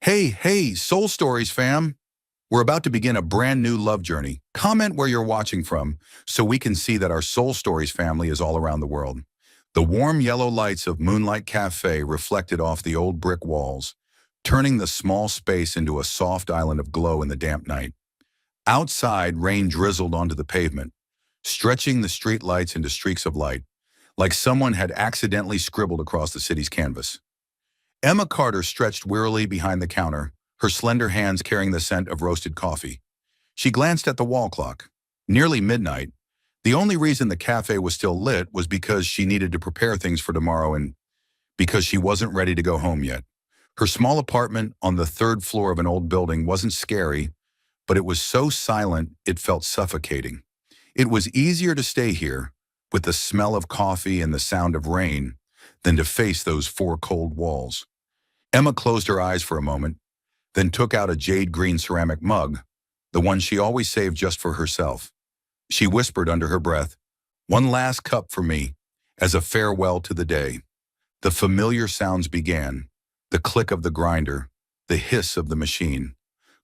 Hey, Soul Stories fam! We're about to begin a brand new love journey. Comment where you're watching from so we can see that our Soul Stories family is all around the world. The warm yellow lights of Moonlight Cafe reflected off the old brick walls, turning the small space into a soft island of glow in the damp night. Outside, rain drizzled onto the pavement, stretching the street lights into streaks of light, like someone had accidentally scribbled across the city's canvas. Emma Carter stretched wearily behind the counter, her slender hands carrying the scent of roasted coffee. She glanced at the wall clock. Nearly midnight. The only reason the cafe was still lit was because she needed to prepare things for tomorrow and because she wasn't ready to go home yet. Her small apartment on the third floor of an old building wasn't scary, but it was so silent it felt suffocating. It was easier to stay here, with the smell of coffee and the sound of rain, than to face those four cold walls. Emma closed her eyes for a moment, then took out a jade green ceramic mug, the one she always saved just for herself. She whispered under her breath, "One last cup for me," as a farewell to the day. The familiar sounds began, the click of the grinder, the hiss of the machine.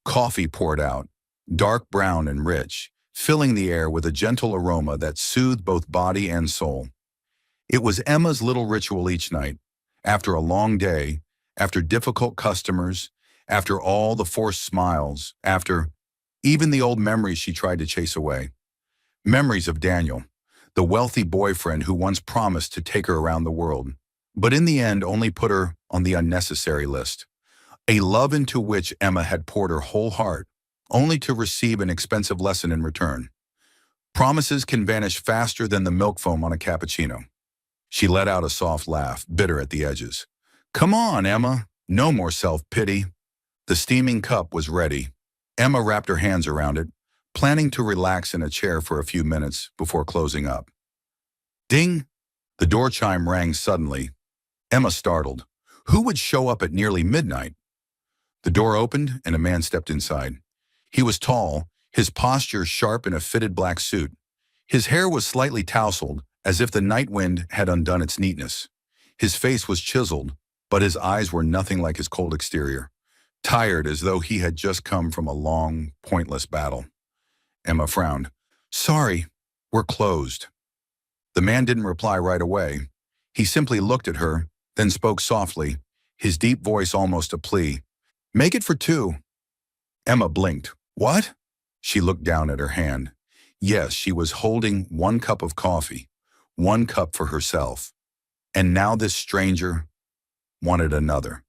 Coffee poured out, dark brown and rich, filling the air with a gentle aroma that soothed both body and soul. It was Emma's little ritual each night. After a long day, after difficult customers, after all the forced smiles, after even the old memories she tried to chase away. Memories of Daniel, the wealthy boyfriend who once promised to take her around the world, but in the end only put her on the unnecessary list. A love into which Emma had poured her whole heart, only to receive an expensive lesson in return. Promises can vanish faster than the milk foam on a cappuccino. She let out a soft laugh, bitter at the edges. "Come on, Emma. No more self-pity." The steaming cup was ready. Emma wrapped her hands around it, planning to relax in a chair for a few minutes before closing up. Ding! The door chime rang suddenly. Emma startled. Who would show up at nearly midnight? The door opened and a man stepped inside. He was tall, his posture sharp in a fitted black suit. His hair was slightly tousled, as if the night wind had undone its neatness. His face was chiseled, but his eyes were nothing like his cold exterior, tired as though he had just come from a long, pointless battle. Emma frowned. "Sorry, we're closed." The man didn't reply right away. He simply looked at her, then spoke softly, his deep voice almost a plea. "Make it for two." Emma blinked. "What?" She looked down at her hand. Yes, she was holding one cup of coffee, one cup for herself. And now this stranger wanted another.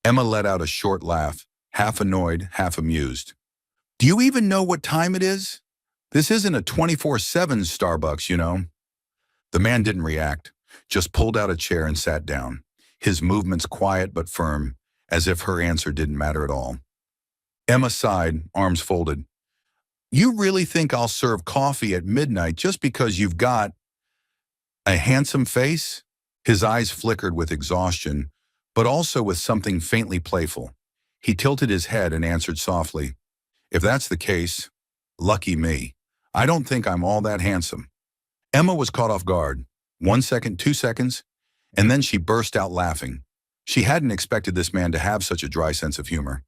Emma let out a short laugh, half annoyed, half amused. "Do you even know what time it is? This isn't a 24/7 Starbucks, you know." The man didn't react, just pulled out a chair and sat down, his movements quiet but firm, as if her answer didn't matter at all. Emma sighed, arms folded. "You really think I'll serve coffee at midnight just because you've got a handsome face?" His eyes flickered with exhaustion, but also with something faintly playful. He tilted his head and answered softly, "If that's the case, lucky me. I don't think I'm all that handsome." Emma was caught off guard. 1 second, 2 seconds, and then she burst out laughing. She hadn't expected this man to have such a dry sense of humor.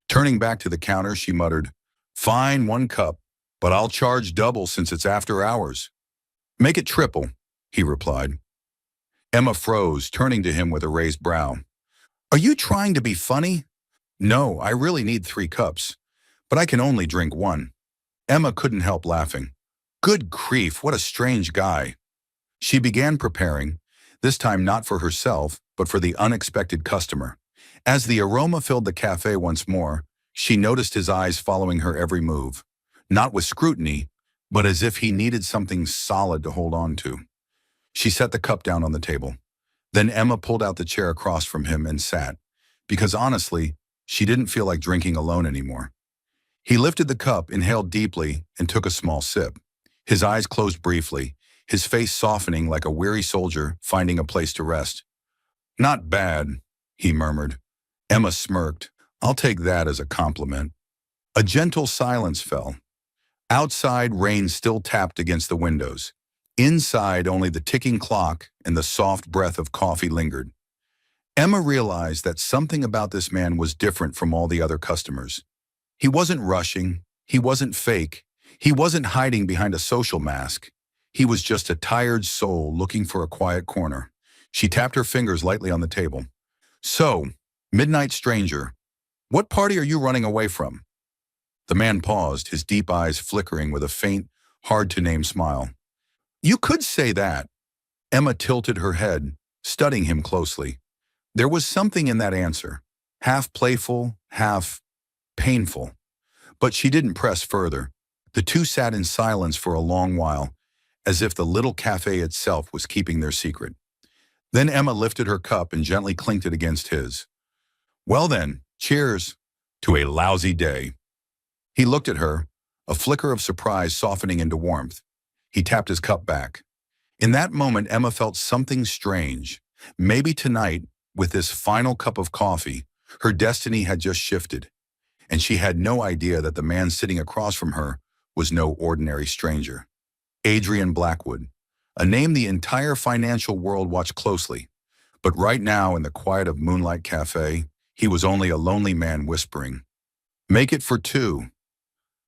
Turning back to the counter, she muttered, "Fine, 1 cup, but I'll charge double since it's after hours." "Make it triple," he replied. Emma froze, turning to him with a raised brow. "Are you trying to be funny?" "No, I really need 3 cups, but I can only drink 1. Emma couldn't help laughing. Good grief, what a strange guy. She began preparing, this time not for herself, but for the unexpected customer. As the aroma filled the cafe once more, she noticed his eyes following her every move, not with scrutiny, but as if he needed something solid to hold on to. She set the cup down on the table. Then Emma pulled out the chair across from him and sat, because honestly, she didn't feel like drinking alone anymore. He lifted the cup, inhaled deeply, and took a small sip. His eyes closed briefly, his face softening like a weary soldier finding a place to rest. "Not bad," he murmured. Emma smirked. "I'll take that as a compliment." A gentle silence fell. Outside, rain still tapped against the windows. Inside, only the ticking clock and the soft breath of coffee lingered. Emma realized that something about this man was different from all the other customers. He wasn't rushing. He wasn't fake. He wasn't hiding behind a social mask. He was just a tired soul looking for a quiet corner. She tapped her fingers lightly on the table. So, midnight stranger, what party are you running away from? The man paused, his deep eyes flickering with a faint, hard-to-name smile. You could say that. Emma tilted her head, studying him closely. There was something in that answer, half playful, half painful. But she didn't press further. The two sat in silence for a long while, as if the little cafe itself was keeping their secret. Then Emma lifted her cup and gently clinked it against his. Well then, cheers to a lousy day. He looked at her, a flicker of surprise softening into warmth. He tapped his cup back. In that moment, Emma felt something strange. Maybe tonight, with this final cup of coffee, her destiny had just shifted, and she had no idea that the man sitting across from her was no ordinary stranger. Adrian Blackwood, a name the entire financial world watched closely. But right now, in the quiet of Moonlight Cafe, he was only a lonely man whispering, "Make it for two."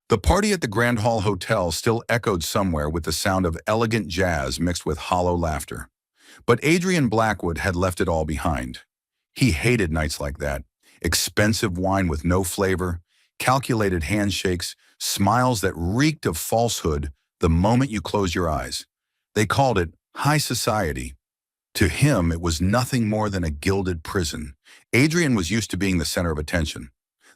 The party at the Grand Hall Hotel still echoed somewhere with the sound of elegant jazz mixed with hollow laughter. But Adrian Blackwood had left it all behind. He hated nights like that. Expensive wine with no flavor, calculated handshakes, smiles that reeked of falsehood the moment you closed your eyes. They called it high society. To him, it was nothing more than a gilded prison. Adrian was used to being the center of attention.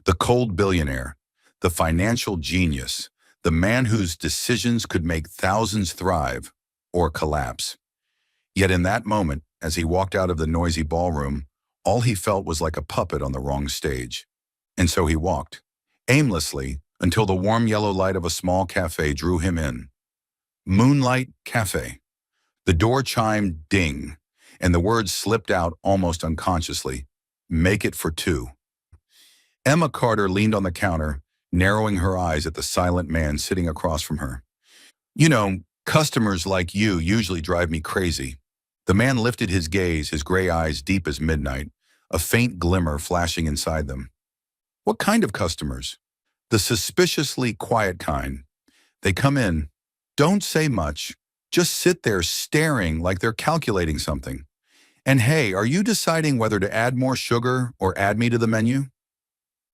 The cold billionaire, the financial genius, the man whose decisions could make thousands thrive or collapse. Yet in that moment, as he walked out of the noisy ballroom, all he felt was like a puppet on the wrong stage. And so he walked, aimlessly, until the warm yellow light of a small cafe drew him in. Moonlight Cafe. The door chimed ding, and the words slipped out almost unconsciously. Make it for two. Emma Carter leaned on the counter, narrowing her eyes at the silent man sitting across from her. You know, customers like you usually drive me crazy. The man lifted his gaze, his gray eyes deep as midnight, a faint glimmer flashing inside them. What kind of customers? The suspiciously quiet kind. They come in, don't say much, just sit there staring like they're calculating something. And hey, are you deciding whether to add more sugar or add me to the menu?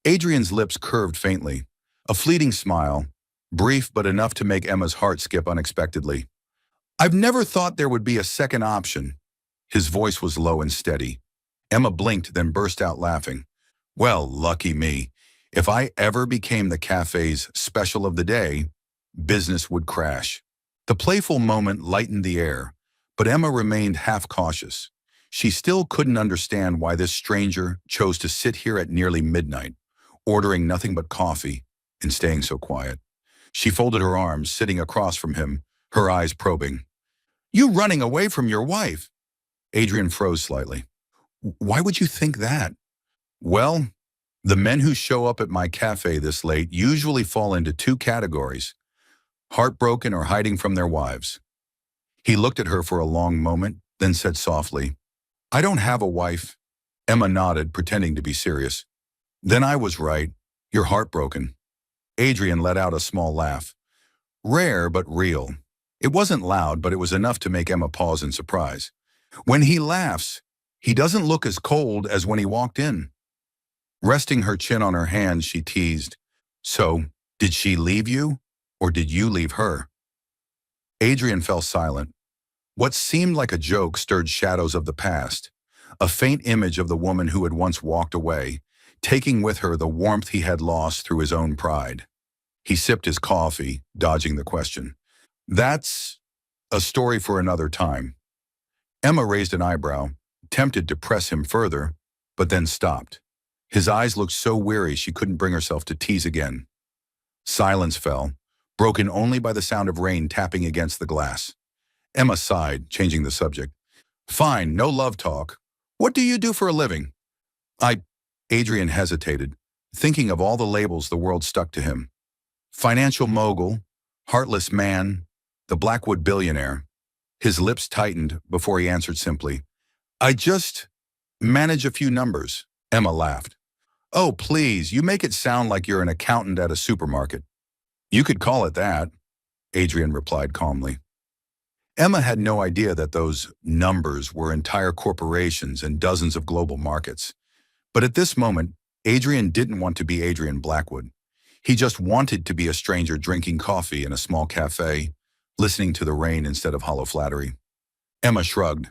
Adrian's lips curved faintly, a fleeting smile, brief but enough to make Emma's heart skip unexpectedly. I've never thought there would be a second option. His voice was low and steady. Emma blinked, then burst out laughing. Well, lucky me. If I ever became the cafe's special of the day, business would crash. The playful moment lightened the air, but Emma remained half cautious. She still couldn't understand why this stranger chose to sit here at nearly midnight, ordering nothing but coffee and staying so quiet. She folded her arms, sitting across from him, her eyes probing. You running away from your wife? Adrian froze slightly. Why would you think that? Well, the men who show up at my cafe this late usually fall into two categories, heartbroken or hiding from their wives. He looked at her for a long moment, then said softly, I don't have a wife. Emma nodded, pretending to be serious. Then I was right. You're heartbroken. Adrian let out a small laugh. Rare but real. It wasn't loud, but it was enough to make Emma pause in surprise. When he laughs, he doesn't look as cold as when he walked in. Resting her chin on her hand, she teased, So, did she leave you, or did you leave her? Adrian fell silent. What seemed like a joke stirred shadows of the past, a faint image of the woman who had once walked away, taking with her the warmth he had lost through his own pride. He sipped his coffee, dodging the question. That's a story for another time. Emma raised an eyebrow, tempted to press him further, but then stopped. His eyes looked so weary she couldn't bring herself to tease again. Silence fell, broken only by the sound of rain tapping against the glass. Emma sighed, changing the subject. Fine, no love talk. What do you do for a living? Adrian hesitated, thinking of all the labels the world stuck to him. Financial mogul, heartless man, the Blackwood billionaire. His lips tightened before he answered simply, I just Manage a few numbers. Emma laughed. Oh, please, you make it sound like you're an accountant at a supermarket. You could call it that, Adrian replied calmly. Emma had no idea that those numbers were entire corporations and dozens of global markets. But at this moment, Adrian didn't want to be Adrian Blackwood. He just wanted to be a stranger drinking coffee in a small cafe, listening to the rain instead of hollow flattery. Emma shrugged.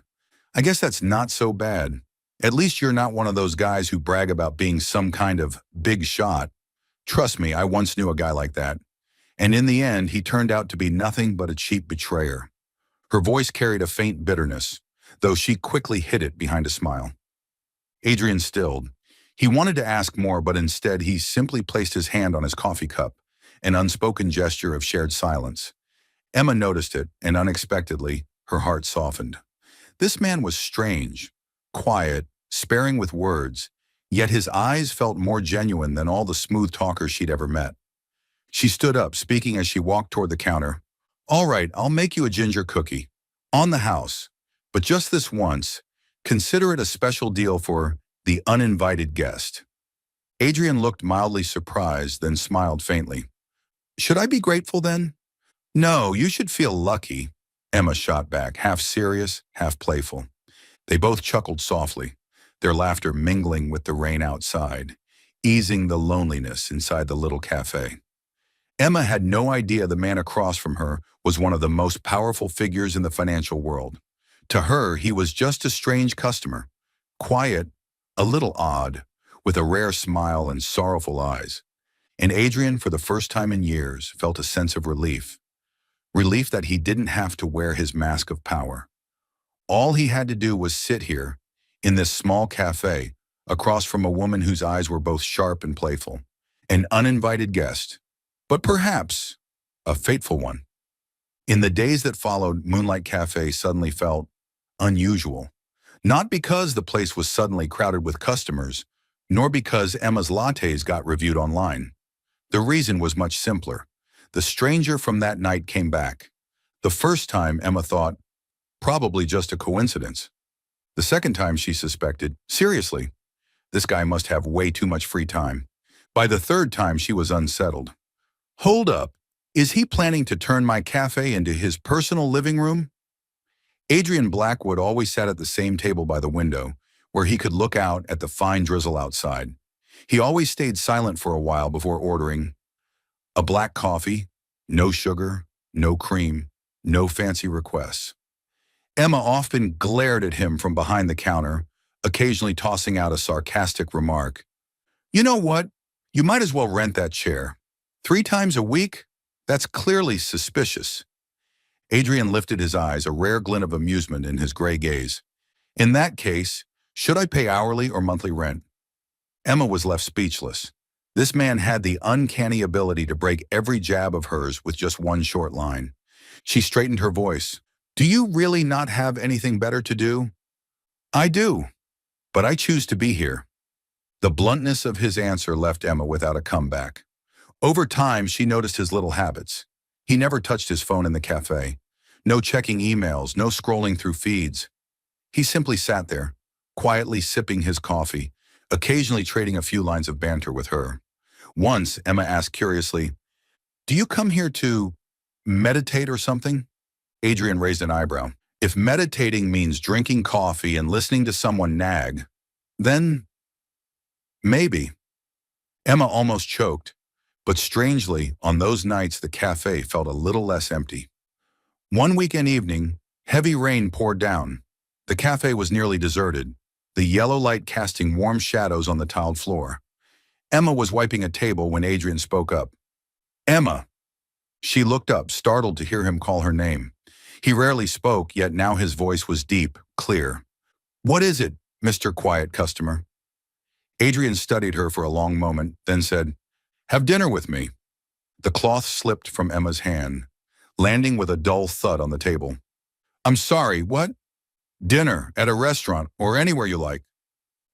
I guess that's not so bad. At least you're not one of those guys who brag about being some kind of big shot. Trust me, I once knew a guy like that. And in the end, he turned out to be nothing but a cheap betrayer. Her voice carried a faint bitterness, though she quickly hid it behind a smile. Adrian stilled. He wanted to ask more, but instead he simply placed his hand on his coffee cup, an unspoken gesture of shared silence. Emma noticed it, and unexpectedly, her heart softened. This man was strange, quiet, sparing with words, yet his eyes felt more genuine than all the smooth talkers she'd ever met. She stood up, speaking as she walked toward the counter. All right, I'll make you a ginger cookie. On the house. But just this once, consider it a special deal for the uninvited guest. Adrian looked mildly surprised, then smiled faintly. Should I be grateful then? No, you should feel lucky, Emma shot back, half serious, half playful. They both chuckled softly, their laughter mingling with the rain outside, easing the loneliness inside the little cafe. Emma had no idea the man across from her was one of the most powerful figures in the financial world. To her, he was just a strange customer, quiet, a little odd, with a rare smile and sorrowful eyes. And Adrian, for the first time in years, felt a sense of relief. Relief that he didn't have to wear his mask of power. All he had to do was sit here, in this small cafe, across from a woman whose eyes were both sharp and playful. An uninvited guest, but perhaps a fateful one. In the days that followed, Moonlight Cafe suddenly felt unusual. Not because the place was suddenly crowded with customers, nor because Emma's lattes got reviewed online. The reason was much simpler. The stranger from that night came back. The first time, Emma thought, probably just a coincidence. The second time, she suspected, seriously, this guy must have way too much free time. By the third time, she was unsettled. Hold up, is he planning to turn my cafe into his personal living room? Adrian Blackwood always sat at the same table by the window, where he could look out at the fine drizzle outside. He always stayed silent for a while before ordering a black coffee, no sugar, no cream, no fancy requests. Emma often glared at him from behind the counter, occasionally tossing out a sarcastic remark. You know what? You might as well rent that chair. 3 times a week? That's clearly suspicious. Adrian lifted his eyes, a rare glint of amusement in his gray gaze. In that case, should I pay hourly or monthly rent? Emma was left speechless. This man had the uncanny ability to break every jab of hers with just one short line. She straightened her voice. Do you really not have anything better to do? I do, but I choose to be here. The bluntness of his answer left Emma without a comeback. Over time, she noticed his little habits. He never touched his phone in the cafe. No checking emails, no scrolling through feeds. He simply sat there, quietly sipping his coffee, occasionally trading a few lines of banter with her. Once, Emma asked curiously, do you come here to meditate or something? Adrian raised an eyebrow. If meditating means drinking coffee and listening to someone nag, then maybe. Emma almost choked, but strangely, on those nights the cafe felt a little less empty. One weekend evening, heavy rain poured down. The cafe was nearly deserted, the yellow light casting warm shadows on the tiled floor. Emma was wiping a table when Adrian spoke up. Emma! She looked up, startled to hear him call her name. He rarely spoke, yet now his voice was deep, clear. What is it, Mr. Quiet Customer? Adrian studied her for a long moment, then said, Have dinner with me. The cloth slipped from Emma's hand, landing with a dull thud on the table. I'm sorry, what? Dinner, at a restaurant, or anywhere you like.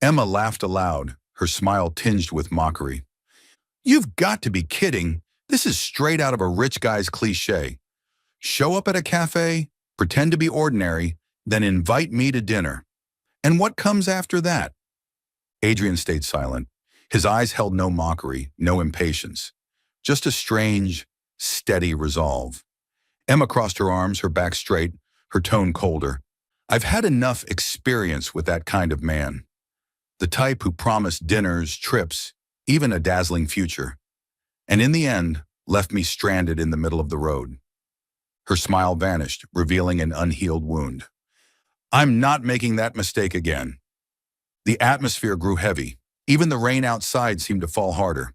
Emma laughed aloud, her smile tinged with mockery. You've got to be kidding. This is straight out of a rich guy's cliché. Show up at a cafe, pretend to be ordinary, then invite me to dinner. And what comes after that? Adrian stayed silent. His eyes held no mockery, no impatience, just a strange, steady resolve. Emma crossed her arms, her back straight, her tone colder. I've had enough experience with that kind of man. The type who promised dinners, trips, even a dazzling future. And in the end, left me stranded in the middle of the road. Her smile vanished, revealing an unhealed wound. I'm not making that mistake again. The atmosphere grew heavy. Even the rain outside seemed to fall harder.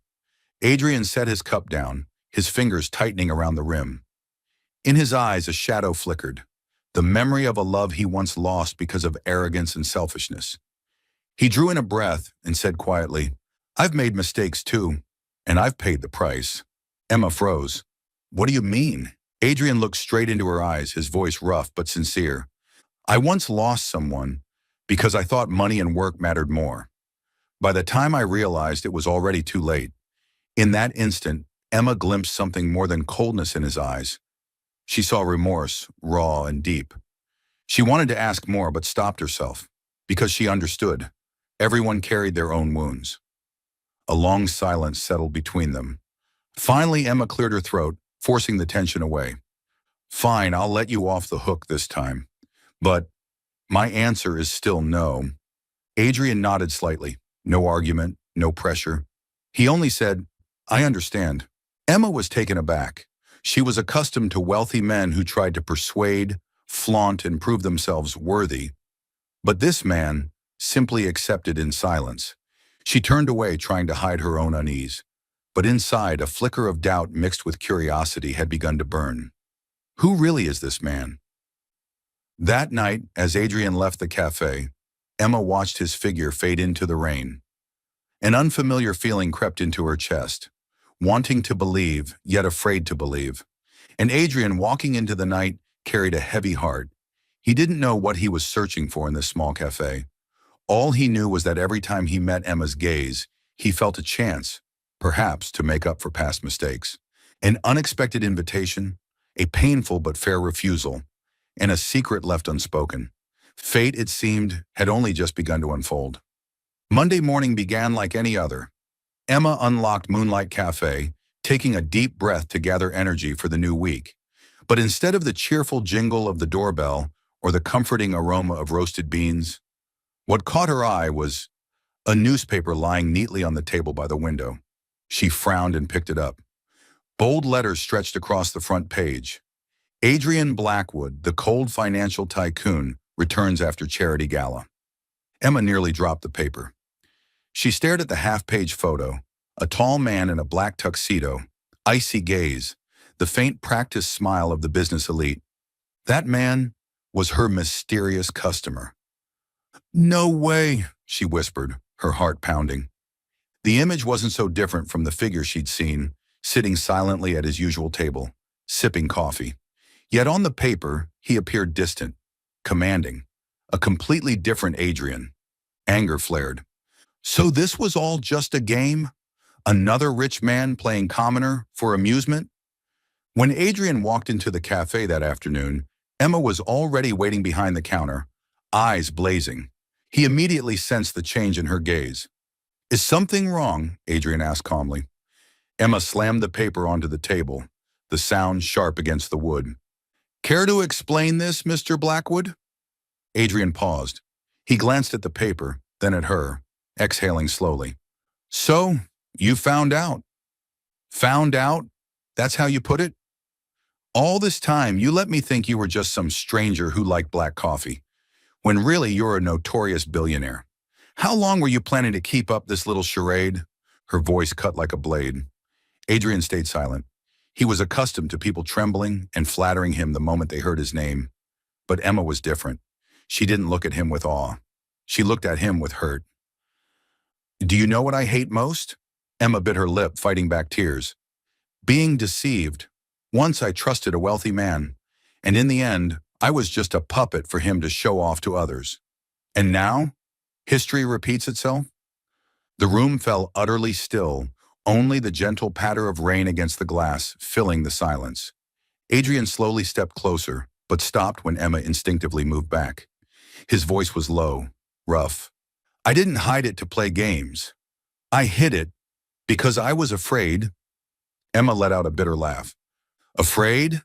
Adrian set his cup down, his fingers tightening around the rim. In his eyes, a shadow flickered, the memory of a love he once lost because of arrogance and selfishness. He drew in a breath and said quietly, I've made mistakes too, and I've paid the price. Emma froze. What do you mean? Adrian looked straight into her eyes, his voice rough but sincere. I once lost someone because I thought money and work mattered more. By the time I realized it was already too late. In that instant, Emma glimpsed something more than coldness in his eyes. She saw remorse, raw and deep. She wanted to ask more but stopped herself, because she understood. Everyone carried their own wounds. A long silence settled between them. Finally, Emma cleared her throat, forcing the tension away. Fine, I'll let you off the hook this time. But my answer is still no. Adrian nodded slightly. No argument, no pressure. He only said, I understand. Emma was taken aback. She was accustomed to wealthy men who tried to persuade, flaunt, and prove themselves worthy. But this man simply accepted in silence. She turned away, trying to hide her own unease. But inside, a flicker of doubt mixed with curiosity had begun to burn. Who really is this man? That night, as Adrian left the cafe, Emma watched his figure fade into the rain. An unfamiliar feeling crept into her chest, wanting to believe, yet afraid to believe. And Adrian, walking into the night, carried a heavy heart. He didn't know what he was searching for in this small cafe. All he knew was that every time he met Emma's gaze, he felt a chance, perhaps, to make up for past mistakes. An unexpected invitation, a painful but fair refusal, and a secret left unspoken. Fate, it seemed, had only just begun to unfold. Monday morning began like any other. Emma unlocked Moonlight Cafe, taking a deep breath to gather energy for the new week. But instead of the cheerful jingle of the doorbell or the comforting aroma of roasted beans, what caught her eye was a newspaper lying neatly on the table by the window. She frowned and picked it up. Bold letters stretched across the front page. Adrian Blackwood, the cold financial tycoon, returns after charity gala. Emma nearly dropped the paper. She stared at the half-page photo, a tall man in a black tuxedo, icy gaze, the faint practiced smile of the business elite. That man was her mysterious customer. No way, she whispered, her heart pounding. The image wasn't so different from the figure she'd seen, sitting silently at his usual table, sipping coffee. Yet on the paper, he appeared distant, commanding, a completely different Adrian. Anger flared. So this was all just a game? Another rich man playing commoner for amusement? When Adrian walked into the cafe that afternoon, Emma was already waiting behind the counter, eyes blazing. He immediately sensed the change in her gaze. Is something wrong? Adrian asked calmly. Emma slammed the paper onto the table, the sound sharp against the wood. Care to explain this, Mr. Blackwood? Adrian paused. He glanced at the paper, then at her, exhaling slowly. So, you found out. Found out? That's how you put it? All this time, you let me think you were just some stranger who liked black coffee, when really you're a notorious billionaire. How long were you planning to keep up this little charade? Her voice cut like a blade. Adrian stayed silent. He was accustomed to people trembling and flattering him the moment they heard his name. But Emma was different. She didn't look at him with awe. She looked at him with hurt. Do you know what I hate most? Emma bit her lip, fighting back tears. Being deceived. Once I trusted a wealthy man, and in the end, I was just a puppet for him to show off to others. And now, history repeats itself? The room fell utterly still, only the gentle patter of rain against the glass filling the silence. Adrian slowly stepped closer, but stopped when Emma instinctively moved back. His voice was low, rough. I didn't hide it to play games. I hid it because I was afraid. Emma let out a bitter laugh. Afraid?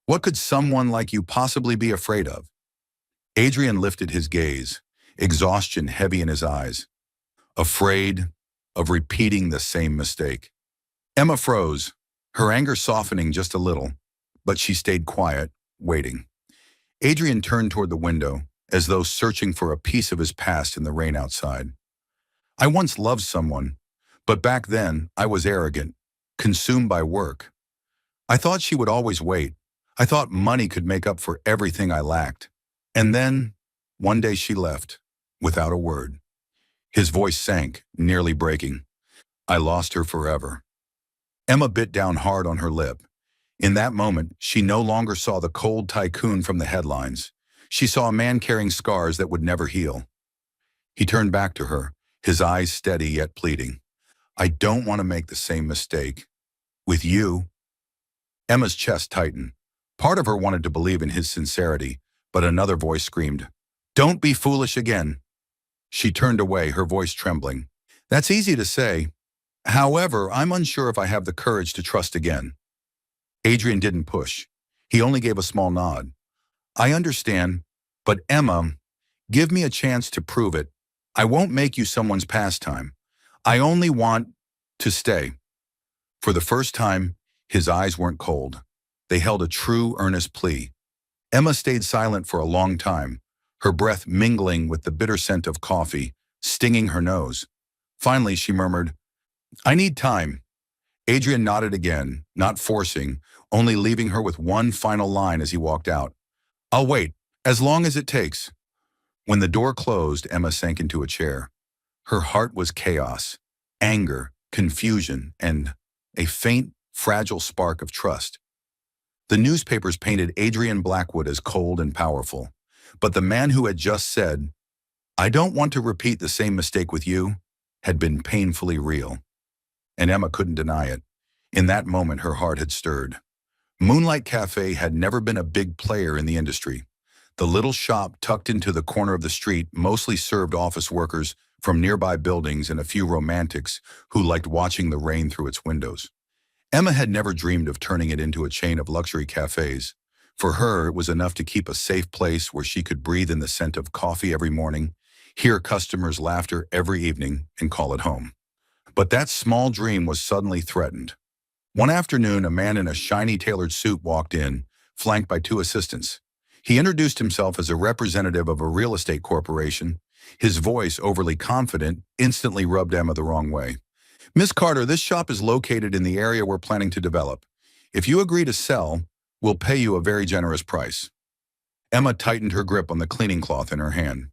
What could someone like you possibly be afraid of? Adrian lifted his gaze, exhaustion heavy in his eyes. Afraid of repeating the same mistake. Emma froze, her anger softening just a little, but she stayed quiet, waiting. Adrian turned toward the window, as though searching for a piece of his past in the rain outside. I once loved someone, but back then I was arrogant, consumed by work. I thought she would always wait. I thought money could make up for everything I lacked. And then, one day she left, without a word. His voice sank, nearly breaking. I lost her forever. Emma bit down hard on her lip. In that moment, she no longer saw the cold tycoon from the headlines. She saw a man carrying scars that would never heal. He turned back to her, his eyes steady yet pleading. I don't want to make the same mistake. With you. Emma's chest tightened. Part of her wanted to believe in his sincerity, but another voice screamed, Don't be foolish again. She turned away, her voice trembling. That's easy to say. However, I'm unsure if I have the courage to trust again. Adrian didn't push. He only gave a small nod. I understand, but Emma, give me a chance to prove it. I won't make you someone's pastime. I only want to stay. For the first time, his eyes weren't cold. They held a true, earnest plea. Emma stayed silent for a long time, her breath mingling with the bitter scent of coffee, stinging her nose. Finally, she murmured, I need time. Adrian nodded again, not forcing, only leaving her with one final line as he walked out. I'll wait, as long as it takes. When the door closed, Emma sank into a chair. Her heart was chaos, anger, confusion, and a faint, fragile spark of trust. The newspapers painted Adrian Blackwood as cold and powerful, but the man who had just said, I don't want to repeat the same mistake with you, had been painfully real. And Emma couldn't deny it. In that moment, her heart had stirred. Moonlight Cafe had never been a big player in the industry. The little shop tucked into the corner of the street mostly served office workers from nearby buildings and a few romantics who liked watching the rain through its windows. Emma had never dreamed of turning it into a chain of luxury cafes. For her, it was enough to keep a safe place where she could breathe in the scent of coffee every morning, hear customers' laughter every evening, and call it home. But that small dream was suddenly threatened. One afternoon, a man in a shiny tailored suit walked in, flanked by two assistants. He introduced himself as a representative of a real estate corporation. His voice, overly confident, instantly rubbed Emma the wrong way. Miss Carter, this shop is located in the area we're planning to develop. If you agree to sell, we'll pay you a very generous price. Emma tightened her grip on the cleaning cloth in her hand.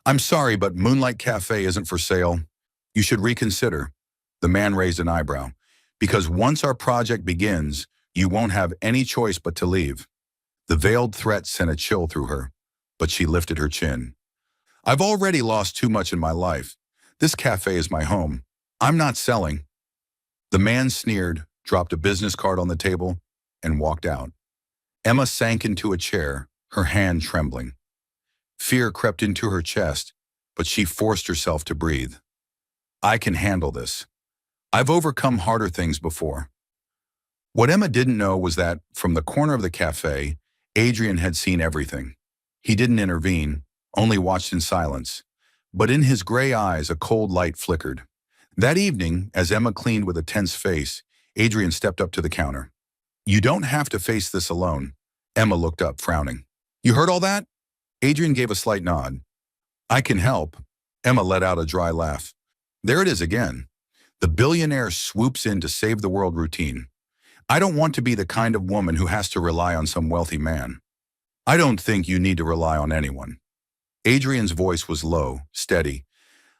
I'm sorry, but Moonlight Cafe isn't for sale. You should reconsider. The man raised an eyebrow. Because once our project begins, you won't have any choice but to leave. The veiled threat sent a chill through her, but she lifted her chin. I've already lost too much in my life. This cafe is my home. I'm not selling. The man sneered, dropped a business card on the table, and walked out. Emma sank into a chair, her hand trembling. Fear crept into her chest, but she forced herself to breathe. I can handle this. I've overcome harder things before. What Emma didn't know was that, from the corner of the cafe, Adrian had seen everything. He didn't intervene, only watched in silence. But in his gray eyes, a cold light flickered. That evening, as Emma cleaned with a tense face, Adrian stepped up to the counter. You don't have to face this alone. Emma looked up, frowning. You heard all that? Adrian gave a slight nod. I can help. Emma let out a dry laugh. There it is again. The billionaire swoops in to save the world routine. I don't want to be the kind of woman who has to rely on some wealthy man. I don't think you need to rely on anyone. Adrian's voice was low, steady.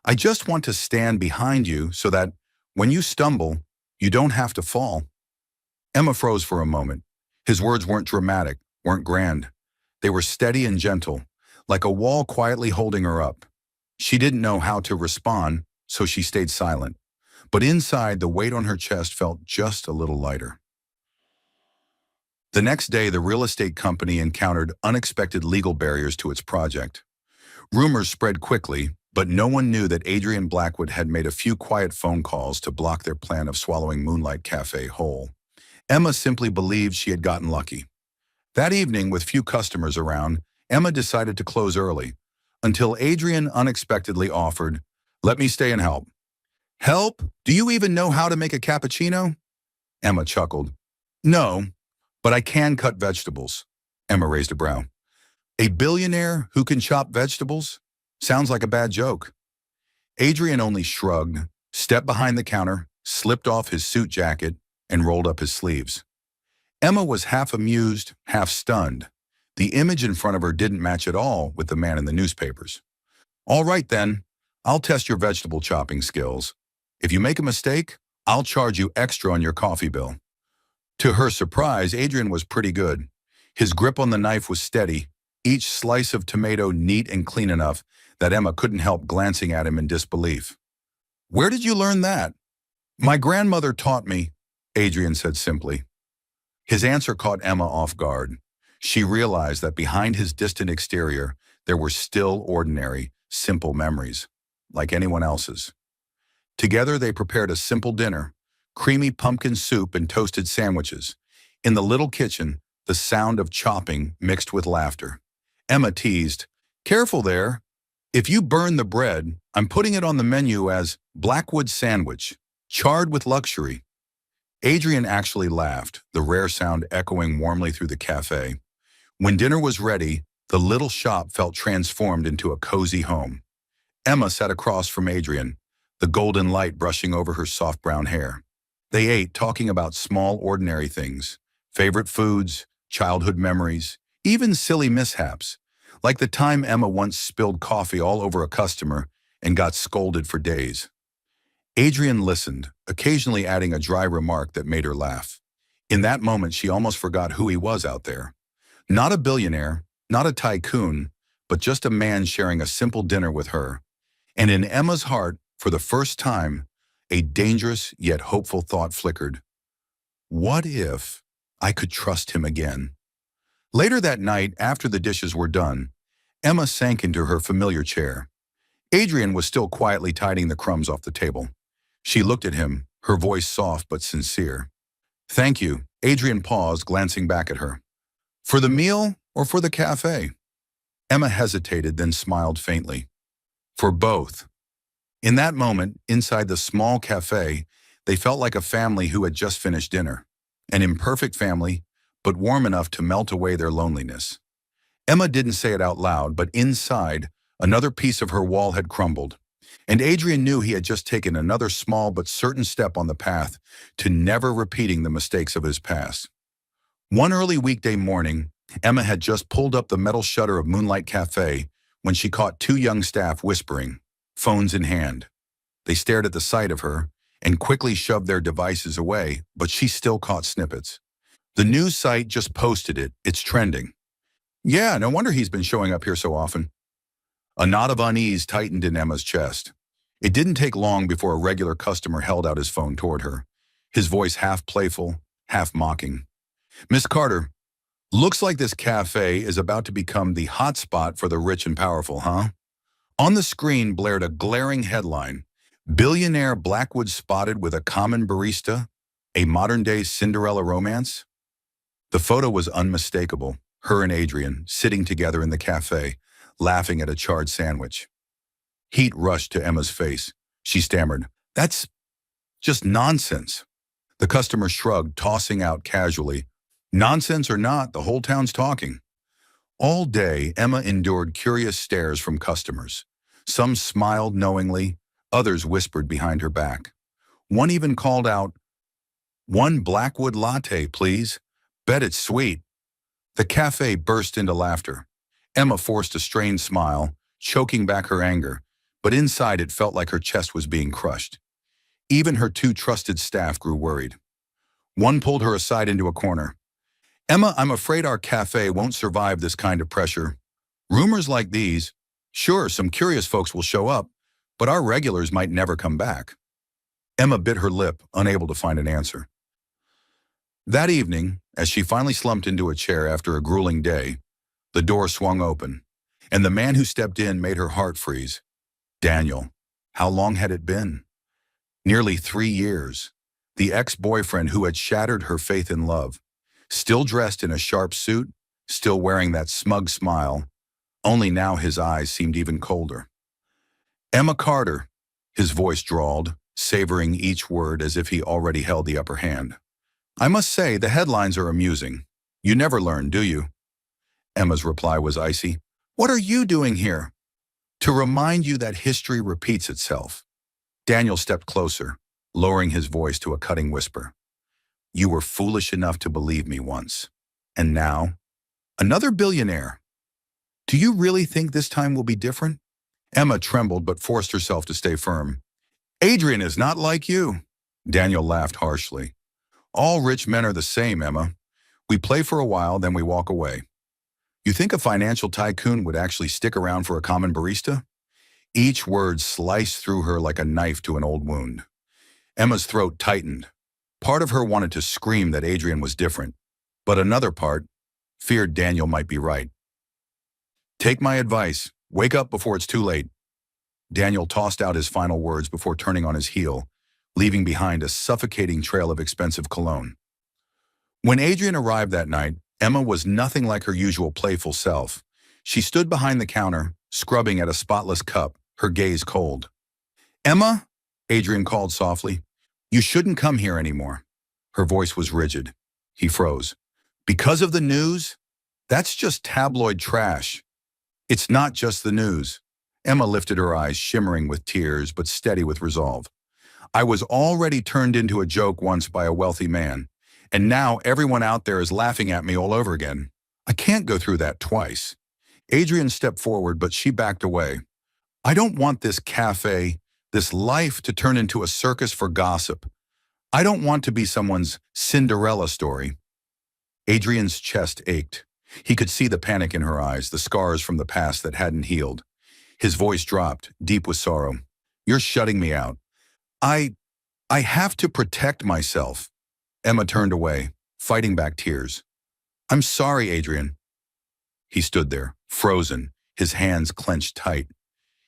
I just want to stand behind you so that, when you stumble, you don't have to fall. Emma froze for a moment. His words weren't dramatic, weren't grand. They were steady and gentle, like a wall quietly holding her up. She didn't know how to respond, so she stayed silent. But inside, the weight on her chest felt just a little lighter. The next day, the real estate company encountered unexpected legal barriers to its project. Rumors spread quickly, But no one knew that Adrian Blackwood had made a few quiet phone calls to block their plan of swallowing Moonlight Cafe whole. Emma simply believed she had gotten lucky. That evening, with few customers around, Emma decided to close early, until Adrian unexpectedly offered, "Let me stay and help." "Help? Do you even know how to make a cappuccino?" Emma chuckled. "No, but I can cut vegetables." Emma raised a brow. "A billionaire who can chop vegetables? Sounds like a bad joke." Adrian only shrugged, stepped behind the counter, slipped off his suit jacket, and rolled up his sleeves. Emma was half amused, half stunned. The image in front of her didn't match at all with the man in the newspapers. "All right then, I'll test your vegetable chopping skills. If you make a mistake, I'll charge you extra on your coffee bill." To her surprise, Adrian was pretty good. His grip on the knife was steady, each slice of tomato neat and clean enough that Emma couldn't help glancing at him in disbelief. "Where did you learn that?" "My grandmother taught me," Adrian said simply. His answer caught Emma off guard. She realized that behind his distant exterior, there were still ordinary, simple memories, like anyone else's. Together they prepared a simple dinner, creamy pumpkin soup and toasted sandwiches. In the little kitchen, the sound of chopping mixed with laughter. Emma teased, "Careful there. If you burn the bread, I'm putting it on the menu as Blackwood sandwich, charred with luxury." Adrian actually laughed, the rare sound echoing warmly through the cafe. When dinner was ready, the little shop felt transformed into a cozy home. Emma sat across from Adrian, the golden light brushing over her soft brown hair. They ate, talking about small, ordinary things, favorite foods, childhood memories, even silly mishaps, like the time Emma once spilled coffee all over a customer and got scolded for days. Adrian listened, occasionally adding a dry remark that made her laugh. In that moment, she almost forgot who he was out there. Not a billionaire, not a tycoon, but just a man sharing a simple dinner with her. And in Emma's heart, for the first time, a dangerous yet hopeful thought flickered. What if I could trust him again? Later that night, after the dishes were done, Emma sank into her familiar chair. Adrian was still quietly tidying the crumbs off the table. She looked at him, her voice soft but sincere. "Thank you." Adrian paused, glancing back at her. "For the meal or for the cafe?" Emma hesitated, then smiled faintly. "For both." In that moment, inside the small cafe, they felt like a family who had just finished dinner. An imperfect family, but warm enough to melt away their loneliness. Emma didn't say it out loud, but inside, another piece of her wall had crumbled. And Adrian knew he had just taken another small but certain step on the path to never repeating the mistakes of his past. One early weekday morning, Emma had just pulled up the metal shutter of Moonlight Cafe when she caught two young staff whispering, phones in hand. They stared at the sight of her and quickly shoved their devices away, but she still caught snippets. "The news site just posted it. It's trending." "Yeah, no wonder he's been showing up here so often." A knot of unease tightened in Emma's chest. It didn't take long before a regular customer held out his phone toward her, his voice half playful, half mocking. "Miss Carter, looks like this cafe is about to become the hotspot for the rich and powerful, huh?" On the screen blared a glaring headline, "Billionaire Blackwood spotted with a common barista, a modern-day Cinderella romance." The photo was unmistakable, her and Adrian sitting together in the cafe, laughing at a charred sandwich. Heat rushed to Emma's face. She stammered, "That's just nonsense." The customer shrugged, tossing out casually, "Nonsense or not, the whole town's talking." All day, Emma endured curious stares from customers. Some smiled knowingly, others whispered behind her back. One even called out, "One Blackwood latte, please. Bet it's sweet." The cafe burst into laughter. Emma forced a strained smile, choking back her anger, but inside it felt like her chest was being crushed. Even her two trusted staff grew worried. One pulled her aside into a corner. "Emma, I'm afraid our cafe won't survive this kind of pressure. Rumors like these, sure, some curious folks will show up, but our regulars might never come back." Emma bit her lip, unable to find an answer. That evening, as she finally slumped into a chair after a grueling day, the door swung open, and the man who stepped in made her heart freeze. Daniel. How long had it been? Nearly 3 years. The ex-boyfriend who had shattered her faith in love. Still dressed in a sharp suit, still wearing that smug smile, only now his eyes seemed even colder. Emma Carter, his voice drawled, savoring each word as if he already held the upper hand. I must say, the headlines are amusing. You never learn, do you? Emma's reply was icy. What are you doing here? To remind you that history repeats itself. Daniel stepped closer, lowering his voice to a cutting whisper. You were foolish enough to believe me once. And now, another billionaire. Do you really think this time will be different? Emma trembled but forced herself to stay firm. Adrian is not like you. Daniel laughed harshly. All rich men are the same, Emma. We play for a while, then we walk away. You think a financial tycoon would actually stick around for a common barista? Each word sliced through her like a knife to an old wound. Emma's throat tightened. Part of her wanted to scream that Adrian was different, but another part feared Daniel might be right. Take my advice. Wake up before it's too late. Daniel tossed out his final words before turning on his heel, leaving behind a suffocating trail of expensive cologne. When Adrian arrived that night, Emma was nothing like her usual playful self. She stood behind the counter, scrubbing at a spotless cup, her gaze cold. Emma, Adrian called softly, you shouldn't come here anymore. Her voice was rigid. He froze. Because of the news? That's just tabloid trash. It's not just the news. Emma lifted her eyes, shimmering with tears, but steady with resolve. I was already turned into a joke once by a wealthy man, and now everyone out there is laughing at me all over again. I can't go through that twice. Adrian stepped forward, but she backed away. I don't want this cafe, this life to turn into a circus for gossip. I don't want to be someone's Cinderella story. Adrian's chest ached. He could see the panic in her eyes, the scars from the past that hadn't healed. His voice dropped, deep with sorrow. You're shutting me out. I have to protect myself. Emma turned away, fighting back tears. I'm sorry, Adrian. He stood there, frozen, his hands clenched tight.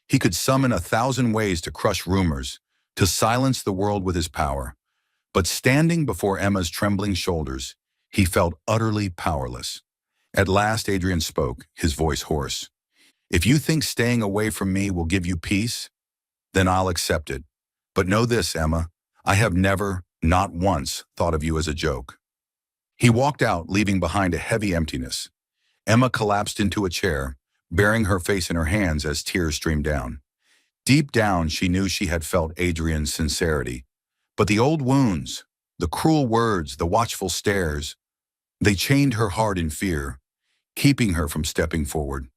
He could summon 1,000 ways to crush rumors, to silence the world with his power. But standing before Emma's trembling shoulders, he felt utterly powerless. At last, Adrian spoke, his voice hoarse. If you think staying away from me will give you peace, then I'll accept it. But know this, Emma, I have never, not once, thought of you as a joke. He walked out, leaving behind a heavy emptiness. Emma collapsed into a chair, burying her face in her hands as tears streamed down. Deep down, she knew she had felt Adrian's sincerity. But the old wounds, the cruel words, the watchful stares, they chained her heart in fear, keeping her from stepping forward.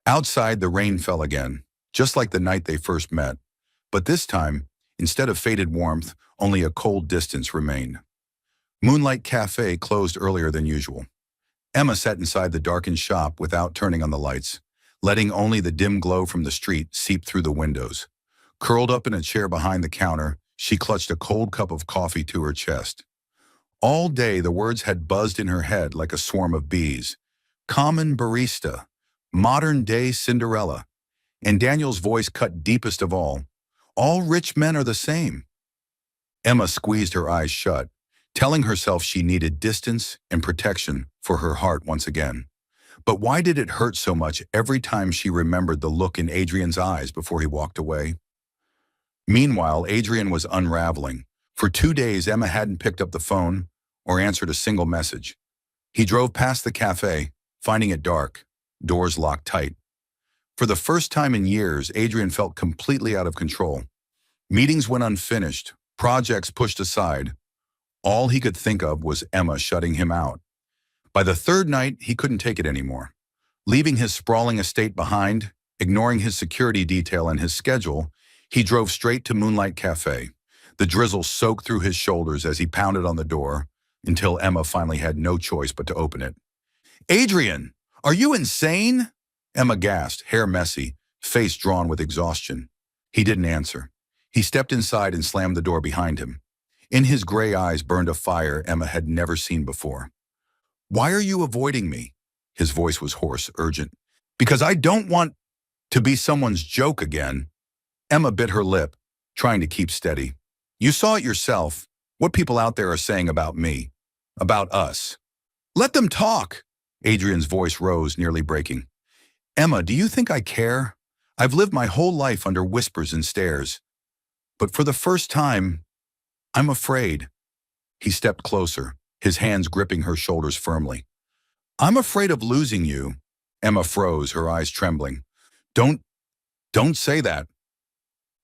Outside, the rain fell again, just like the night they first met. But this time, instead of faded warmth, only a cold distance remained. Moonlight Cafe closed earlier than usual. Emma sat inside the darkened shop without turning on the lights, letting only the dim glow from the street seep through the windows. Curled up in a chair behind the counter, she clutched a cold cup of coffee to her chest. All day, the words had buzzed in her head like a swarm of bees. Common barista, modern-day Cinderella, and Daniel's voice cut deepest of all. All rich men are the same. Emma squeezed her eyes shut, telling herself she needed distance and protection for her heart once again. But why did it hurt so much every time she remembered the look in Adrian's eyes before he walked away? Meanwhile, Adrian was unraveling. For 2 days, Emma hadn't picked up the phone or answered a single message. He drove past the cafe, finding it dark, doors locked tight. For the first time in years, Adrian felt completely out of control. Meetings went unfinished, projects pushed aside. All he could think of was Emma shutting him out. By the third night, he couldn't take it anymore. Leaving his sprawling estate behind, ignoring his security detail and his schedule, he drove straight to Moonlight Cafe. The drizzle soaked through his shoulders as he pounded on the door, until Emma finally had no choice but to open it. Adrian, are you insane? Emma gasped, hair messy, face drawn with exhaustion. He didn't answer. He stepped inside and slammed the door behind him. In his gray eyes burned a fire Emma had never seen before. Why are you avoiding me? His voice was hoarse, urgent. Because I don't want to be someone's joke again. Emma bit her lip, trying to keep steady. You saw it yourself. What people out there are saying about me. About us. Let them talk. Adrian's voice rose, nearly breaking. Emma, do you think I care? I've lived my whole life under whispers and stares. But for the first time, I'm afraid. He stepped closer, his hands gripping her shoulders firmly. I'm afraid of losing you. Emma froze, her eyes trembling. Don't, don't say that.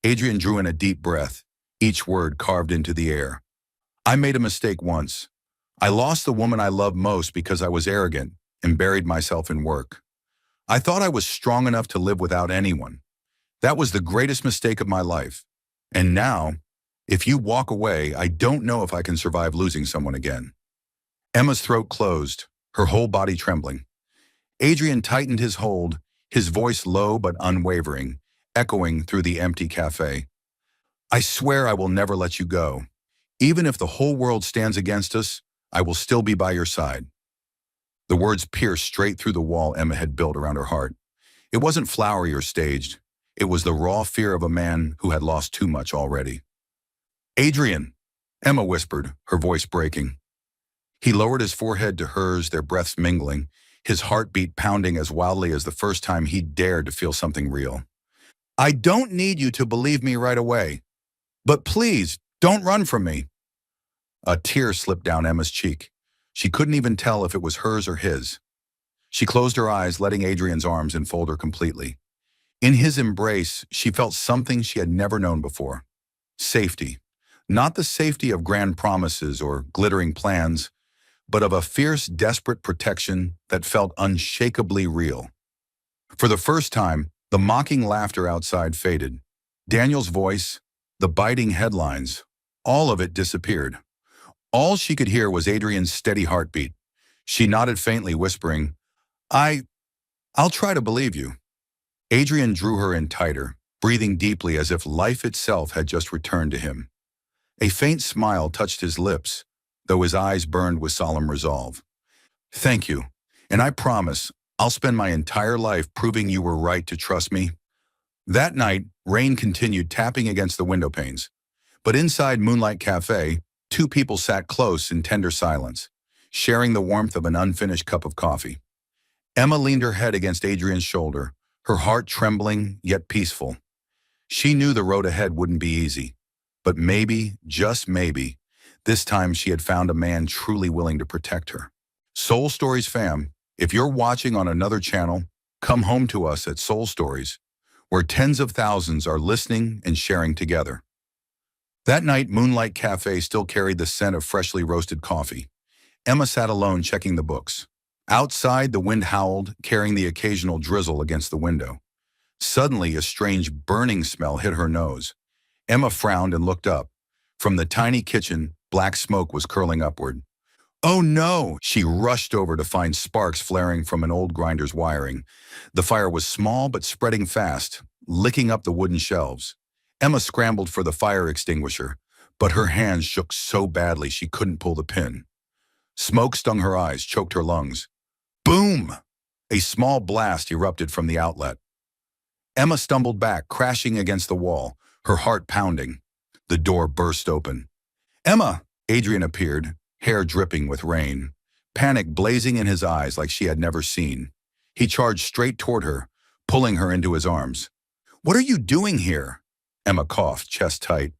Adrian drew in a deep breath, each word carved into the air. I made a mistake once. I lost the woman I loved most because I was arrogant and buried myself in work. I thought I was strong enough to live without anyone. That was the greatest mistake of my life. And now, if you walk away, I don't know if I can survive losing someone again. Emma's throat closed, her whole body trembling. Adrian tightened his hold, his voice low but unwavering, echoing through the empty cafe. I swear I will never let you go. Even if the whole world stands against us, I will still be by your side. The words pierced straight through the wall Emma had built around her heart. It wasn't flowery or staged. It was the raw fear of a man who had lost too much already. Adrian, Emma whispered, her voice breaking. He lowered his forehead to hers, their breaths mingling, his heartbeat pounding as wildly as the first time he dared to feel something real. I don't need you to believe me right away, but please, don't run from me. A tear slipped down Emma's cheek. She couldn't even tell if it was hers or his. She closed her eyes, letting Adrian's arms enfold her completely. In his embrace, she felt something she had never known before. Safety. Not the safety of grand promises or glittering plans, but of a fierce, desperate protection that felt unshakably real. For the first time, the mocking laughter outside faded. Daniel's voice, the biting headlines, all of it disappeared. All she could hear was Adrian's steady heartbeat. She nodded faintly, whispering, I'll try to believe you. Adrian drew her in tighter, breathing deeply as if life itself had just returned to him. A faint smile touched his lips, though his eyes burned with solemn resolve. Thank you, and I promise I'll spend my entire life proving you were right to trust me. That night, rain continued tapping against the window panes. But inside Moonlight Cafe, two people sat close in tender silence, sharing the warmth of an unfinished cup of coffee. Emma leaned her head against Adrian's shoulder, her heart trembling yet peaceful. She knew the road ahead wouldn't be easy, but maybe, just maybe, this time she had found a man truly willing to protect her. Soul Stories fam, if you're watching on another channel, come home to us at Soul Stories, where tens of thousands are listening and sharing together. That night, Moonlight Cafe still carried the scent of freshly roasted coffee. Emma sat alone checking the books. Outside, the wind howled, carrying the occasional drizzle against the window. Suddenly, a strange burning smell hit her nose. Emma frowned and looked up. From the tiny kitchen, black smoke was curling upward. Oh no! She rushed over to find sparks flaring from an old grinder's wiring. The fire was small but spreading fast, licking up the wooden shelves. Emma scrambled for the fire extinguisher, but her hands shook so badly she couldn't pull the pin. Smoke stung her eyes, choked her lungs. Boom! A small blast erupted from the outlet. Emma stumbled back, crashing against the wall, her heart pounding. The door burst open. Emma! Adrian appeared, hair dripping with rain, panic blazing in his eyes like she had never seen. He charged straight toward her, pulling her into his arms. What are you doing here? Emma coughed, chest tight.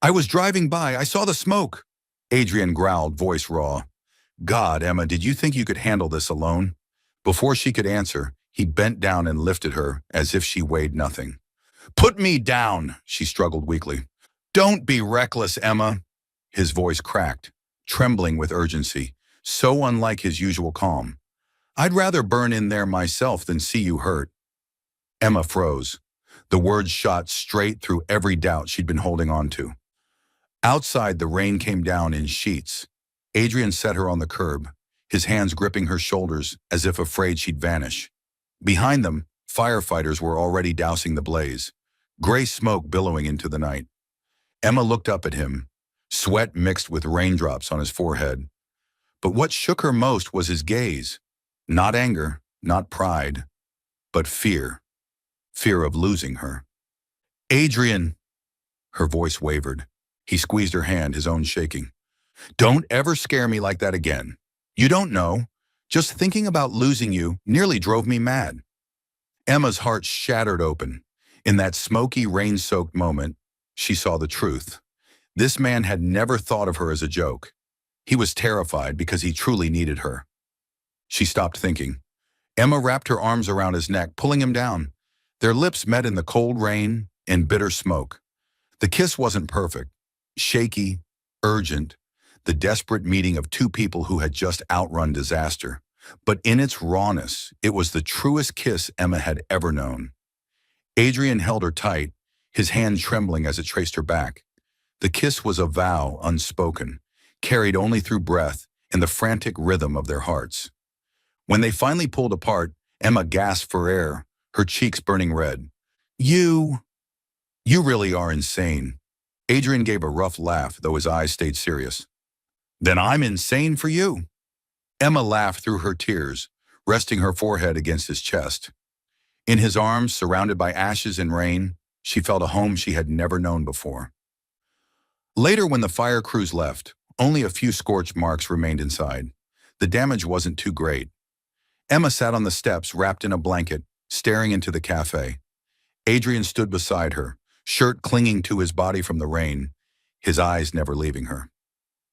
I was driving by. I saw the smoke. Adrian growled, voice raw. God, Emma, did you think you could handle this alone? Before she could answer, he bent down and lifted her as if she weighed nothing. Put me down, she struggled weakly. Don't be reckless, Emma. His voice cracked, trembling with urgency, so unlike his usual calm. I'd rather burn in there myself than see you hurt. Emma froze. The words shot straight through every doubt she'd been holding on to. Outside, the rain came down in sheets. Adrian set her on the curb, his hands gripping her shoulders as if afraid she'd vanish. Behind them, firefighters were already dousing the blaze, gray smoke billowing into the night. Emma looked up at him, sweat mixed with raindrops on his forehead. But what shook her most was his gaze. Not anger, not pride, but fear. Fear of losing her. Adrian, her voice wavered. He squeezed her hand, his own shaking. Don't ever scare me like that again. You don't know. Just thinking about losing you nearly drove me mad. Emma's heart shattered open. In that smoky, rain-soaked moment, she saw the truth. This man had never thought of her as a joke. He was terrified because he truly needed her. She stopped thinking. Emma wrapped her arms around his neck, pulling him down. Their lips met in the cold rain and bitter smoke. The kiss wasn't perfect, shaky, urgent, the desperate meeting of two people who had just outrun disaster. But in its rawness, it was the truest kiss Emma had ever known. Adrian held her tight, his hand trembling as it traced her back. The kiss was a vow unspoken, carried only through breath and the frantic rhythm of their hearts. When they finally pulled apart, Emma gasped for air, her cheeks burning red. You really are insane. Adrian gave a rough laugh, though his eyes stayed serious. Then I'm insane for you. Emma laughed through her tears, resting her forehead against his chest. In his arms, surrounded by ashes and rain, she felt a home she had never known before. Later, when the fire crews left, only a few scorch marks remained inside. The damage wasn't too great. Emma sat on the steps, wrapped in a blanket, staring into the cafe. Adrian stood beside her, shirt clinging to his body from the rain, his eyes never leaving her.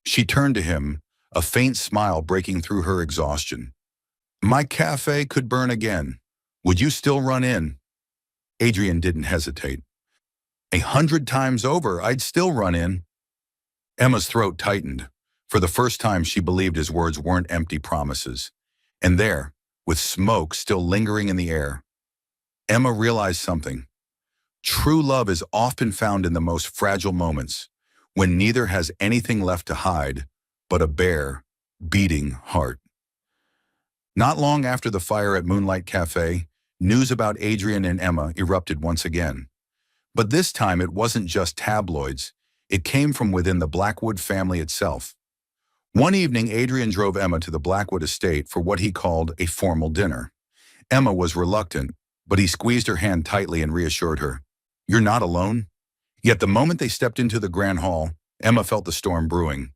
She turned to him, a faint smile breaking through her exhaustion. My cafe could burn again. Would you still run in? Adrian didn't hesitate. 100 times over, I'd still run in. Emma's throat tightened. For the first time, she believed his words weren't empty promises. And there, with smoke still lingering in the air, Emma realized something. True love is often found in the most fragile moments, when neither has anything left to hide but a bare, beating heart. Not long after the fire at Moonlight Cafe, news about Adrian and Emma erupted once again. But this time it wasn't just tabloids, it came from within the Blackwood family itself. One evening, Adrian drove Emma to the Blackwood estate for what he called a formal dinner. Emma was reluctant, but he squeezed her hand tightly and reassured her. You're not alone. Yet the moment they stepped into the grand hall, Emma felt the storm brewing.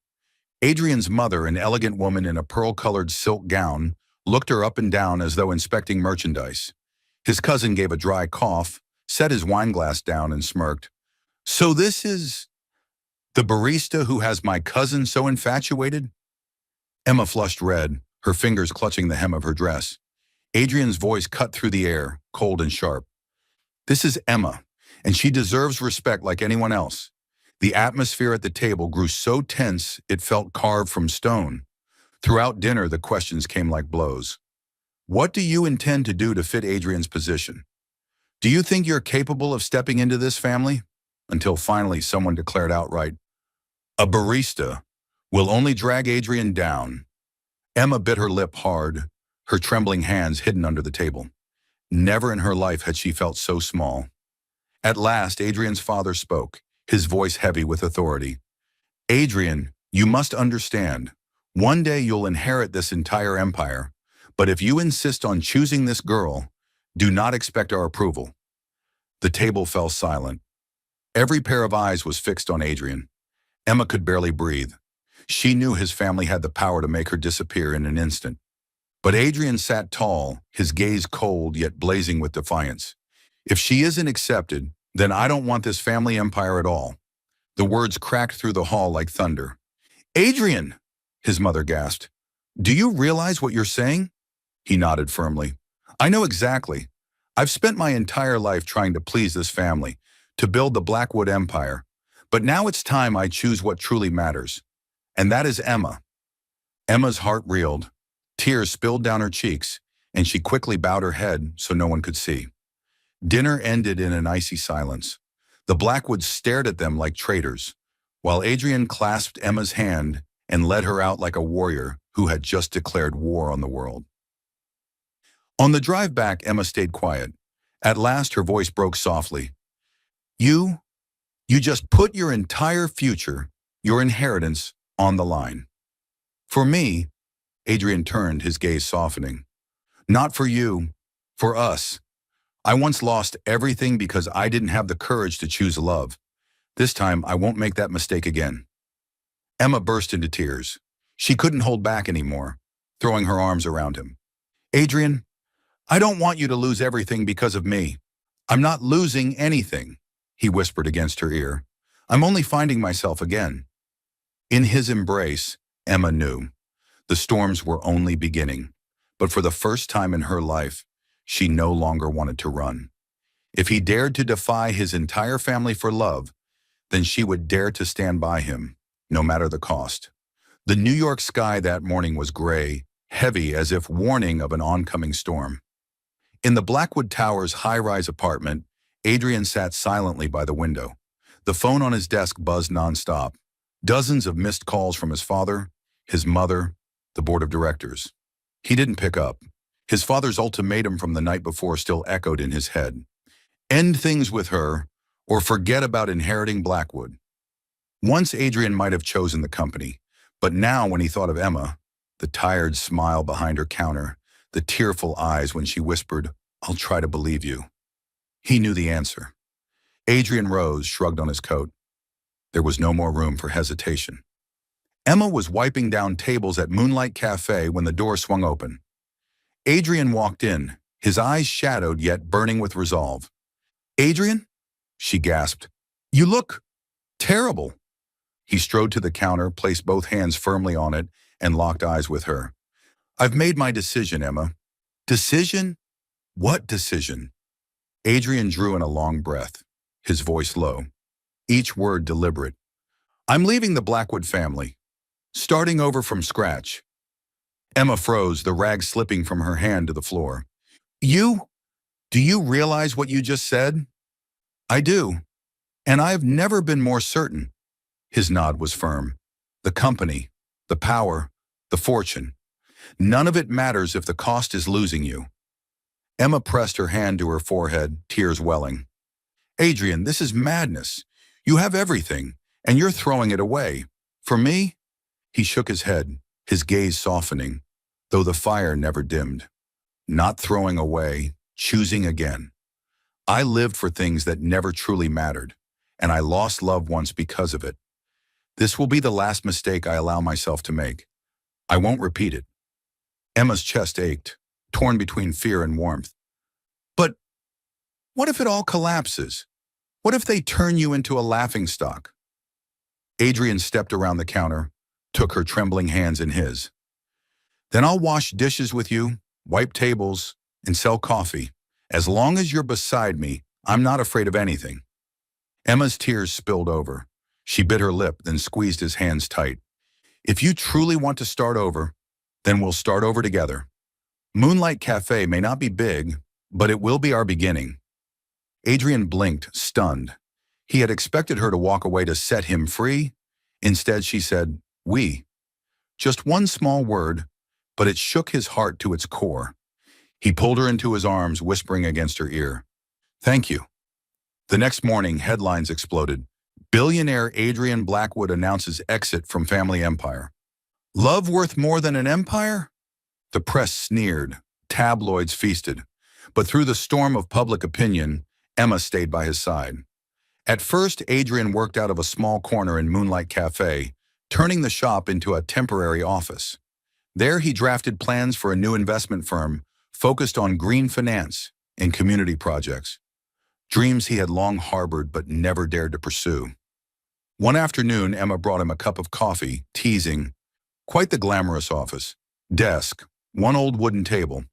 Adrian's mother, an elegant woman in a pearl-colored silk gown, looked her up and down as though inspecting merchandise. His cousin gave a dry cough, set his wineglass down and smirked. So this is the barista who has my cousin so infatuated? Emma flushed red, her fingers clutching the hem of her dress. Adrian's voice cut through the air, cold and sharp. This is Emma, and she deserves respect like anyone else. The atmosphere at the table grew so tense it felt carved from stone. Throughout dinner, the questions came like blows. What do you intend to do to fit Adrian's position? Do you think you're capable of stepping into this family? Until finally someone declared outright, a barista will only drag Adrian down. Emma bit her lip hard, her trembling hands hidden under the table. Never in her life had she felt so small. At last, Adrian's father spoke, his voice heavy with authority. Adrian, you must understand. One day you'll inherit this entire empire, but if you insist on choosing this girl, do not expect our approval. The table fell silent. Every pair of eyes was fixed on Adrian. Emma could barely breathe. She knew his family had the power to make her disappear in an instant. But Adrian sat tall, his gaze cold yet blazing with defiance. If she isn't accepted, then I don't want this family empire at all. The words cracked through the hall like thunder. Adrian, his mother gasped. Do you realize what you're saying? He nodded firmly. I know exactly. I've spent my entire life trying to please this family, to build the Blackwood Empire. But now it's time I choose what truly matters. And that is Emma. Emma's heart reeled. Tears spilled down her cheeks, and she quickly bowed her head so no one could see. Dinner ended in an icy silence. The Blackwoods stared at them like traitors, while Adrian clasped Emma's hand and led her out like a warrior who had just declared war on the world. On the drive back, Emma stayed quiet. At last, her voice broke softly. You just put your entire future, your inheritance, on the line. For me, Adrian turned, his gaze softening. Not for you, for us. I once lost everything because I didn't have the courage to choose love. This time, I won't make that mistake again. Emma burst into tears. She couldn't hold back anymore, throwing her arms around him. Adrian, I don't want you to lose everything because of me. I'm not losing anything, he whispered against her ear. I'm only finding myself again. In his embrace, Emma knew. The storms were only beginning, but for the first time in her life, she no longer wanted to run. If he dared to defy his entire family for love, then she would dare to stand by him, no matter the cost. The New York sky that morning was gray, heavy as if warning of an oncoming storm. In the Blackwood Towers high-rise apartment, Adrian sat silently by the window. The phone on his desk buzzed nonstop. Dozens of missed calls from his father, his mother, the board of directors. He didn't pick up. His father's ultimatum from the night before still echoed in his head. End things with her, or forget about inheriting Blackwood. Once Adrian might have chosen the company, but now when he thought of Emma, the tired smile behind her counter, the tearful eyes when she whispered, "I'll try to believe you," he knew the answer. Adrian rose, shrugged on his coat. There was no more room for hesitation. Emma was wiping down tables at Moonlight Cafe when the door swung open. Adrian walked in, his eyes shadowed yet burning with resolve. "Adrian?" she gasped. "You look terrible." He strode to the counter, placed both hands firmly on it, and locked eyes with her. "I've made my decision, Emma." "Decision? What decision?" Adrian drew in a long breath, his voice low, each word deliberate. "I'm leaving the Blackwood family, starting over from scratch." Emma froze, the rag slipping from her hand to the floor. Do you realize what you just said?" "I do, and I've never been more certain." His nod was firm. "The company, the power, the fortune. None of it matters if the cost is losing you." Emma pressed her hand to her forehead, tears welling. "Adrian, this is madness. You have everything, and you're throwing it away. For me?" He shook his head, his gaze softening, though the fire never dimmed. "Not throwing away, choosing again. I lived for things that never truly mattered, and I lost love once because of it. This will be the last mistake I allow myself to make. I won't repeat it." Emma's chest ached, torn between fear and warmth. "But what if it all collapses? What if they turn you into a laughingstock?" Adrian stepped around the counter, took her trembling hands in his. "Then I'll wash dishes with you, wipe tables, and sell coffee. As long as you're beside me, I'm not afraid of anything." Emma's tears spilled over. She bit her lip, then squeezed his hands tight. "If you truly want to start over, then we'll start over together. Moonlight Cafe may not be big, but it will be our beginning." Adrian blinked, stunned. He had expected her to walk away to set him free. Instead, she said, "We." Just one small word, but it shook his heart to its core. He pulled her into his arms, whispering against her ear, "Thank you." The next morning, headlines exploded. Billionaire Adrian Blackwood announces exit from family empire. Love worth more than an empire? The press sneered, tabloids feasted. But through the storm of public opinion, Emma stayed by his side. At first, Adrian worked out of a small corner in Moonlight Cafe, turning the shop into a temporary office. There he drafted plans for a new investment firm focused on green finance and community projects, dreams he had long harbored but never dared to pursue. One afternoon, Emma brought him a cup of coffee, teasing, "Quite the glamorous office. Desk, one old wooden table.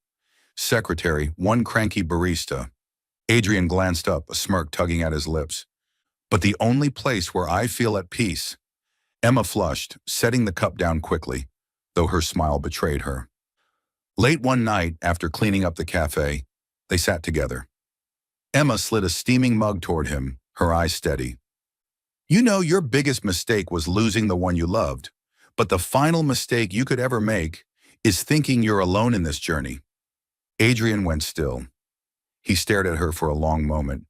Secretary, one cranky barista." Adrian glanced up, a smirk tugging at his lips. "But the only place where I feel at peace." Emma flushed, setting the cup down quickly, though her smile betrayed her. Late one night, after cleaning up the cafe, they sat together. Emma slid a steaming mug toward him, her eyes steady. "You know your biggest mistake was losing the one you loved, but the final mistake you could ever make is thinking you're alone in this journey." Adrian went still. He stared at her for a long moment,